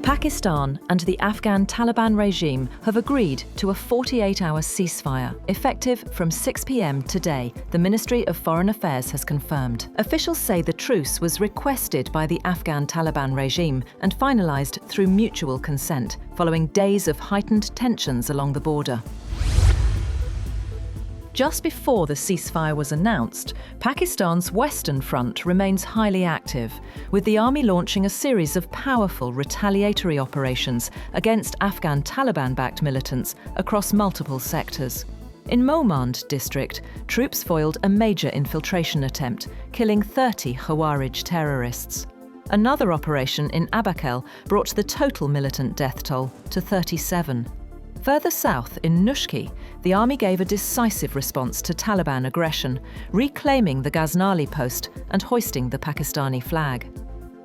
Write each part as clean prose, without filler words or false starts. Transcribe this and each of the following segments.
Pakistan and the Afghan Taliban regime have agreed to a 48-hour ceasefire, effective from 6 p.m. today, the Ministry of Foreign Affairs has confirmed. Officials say the truce was requested by the Afghan Taliban regime and finalised through mutual consent, following days of heightened tensions along the border. Just before the ceasefire was announced, Pakistan's Western Front remains highly active, with the army launching a series of powerful retaliatory operations against Afghan Taliban-backed militants across multiple sectors. In Mohmand district, troops foiled a major infiltration attempt, killing 30 Khawarij terrorists. Another operation in Abakel brought the total militant death toll to 37. Further south, in Nushki, the army gave a decisive response to Taliban aggression, reclaiming the Ghaznali post and hoisting the Pakistani flag.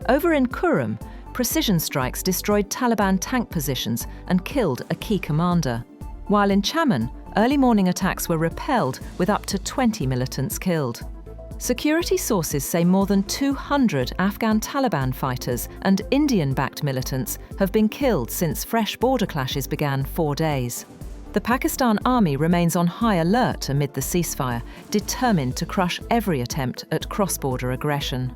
Over in Kurram, precision strikes destroyed Taliban tank positions and killed a key commander. While in Chaman, early morning attacks were repelled with up to 20 militants killed. Security sources say more than 200 Afghan Taliban fighters and Indian-backed militants have been killed since fresh border clashes began 4 days. The Pakistan army remains on high alert amid the ceasefire, determined to crush every attempt at cross-border aggression.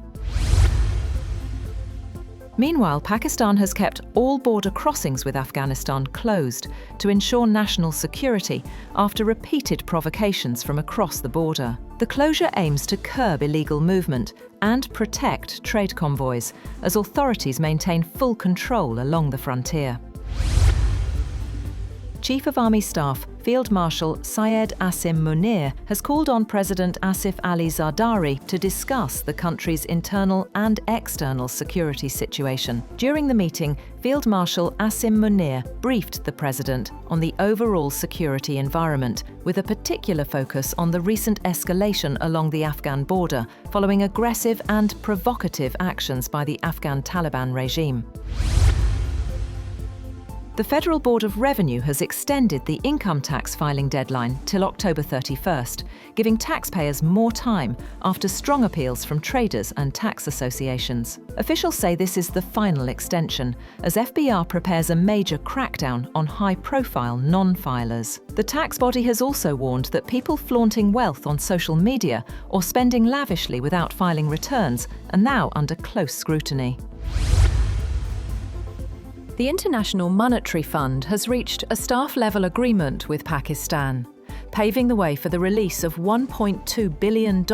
Meanwhile, Pakistan has kept all border crossings with Afghanistan closed to ensure national security after repeated provocations from across the border. The closure aims to curb illegal movement and protect trade convoys as authorities maintain full control along the frontier. Chief of Army Staff Field Marshal Syed Asim Munir has called on President Asif Ali Zardari to discuss the country's internal and external security situation. During the meeting, Field Marshal Asim Munir briefed the president on the overall security environment, with a particular focus on the recent escalation along the Afghan border following aggressive and provocative actions by the Afghan Taliban regime. The Federal Board of Revenue has extended the income tax filing deadline till October 31st, giving taxpayers more time after strong appeals from traders and tax associations. Officials say this is the final extension, as FBR prepares a major crackdown on high-profile non-filers. The tax body has also warned that people flaunting wealth on social media or spending lavishly without filing returns are now under close scrutiny. The International Monetary Fund has reached a staff-level agreement with Pakistan, paving the way for the release of $1.2 billion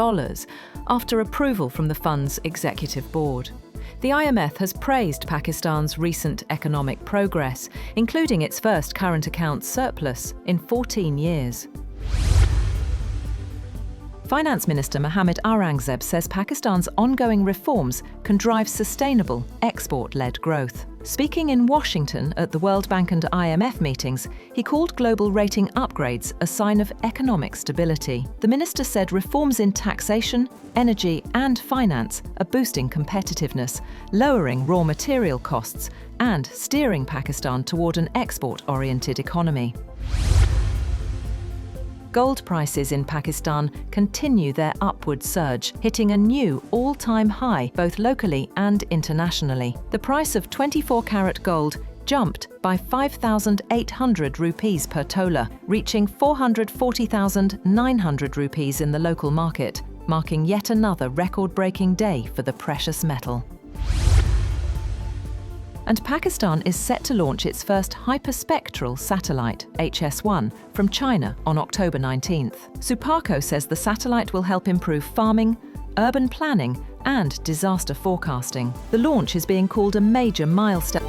after approval from the fund's executive board. The IMF has praised Pakistan's recent economic progress, including its first current account surplus in 14 years. Finance Minister Mohammad Aurangzeb says Pakistan's ongoing reforms can drive sustainable, export-led growth. Speaking in Washington at the World Bank and IMF meetings, he called global rating upgrades a sign of economic stability. The minister said reforms in taxation, energy and finance are boosting competitiveness, lowering raw material costs and steering Pakistan toward an export-oriented economy. Gold prices in Pakistan continue their upward surge, hitting a new all-time high both locally and internationally. The price of 24-carat gold jumped by 5,800 rupees per tola, reaching 440,900 rupees in the local market, marking yet another record-breaking day for the precious metal. And Pakistan is set to launch its first hyperspectral satellite, HS-1, from China on October 19th. Suparco says the satellite will help improve farming, urban planning and disaster forecasting. The launch is being called a major milestone.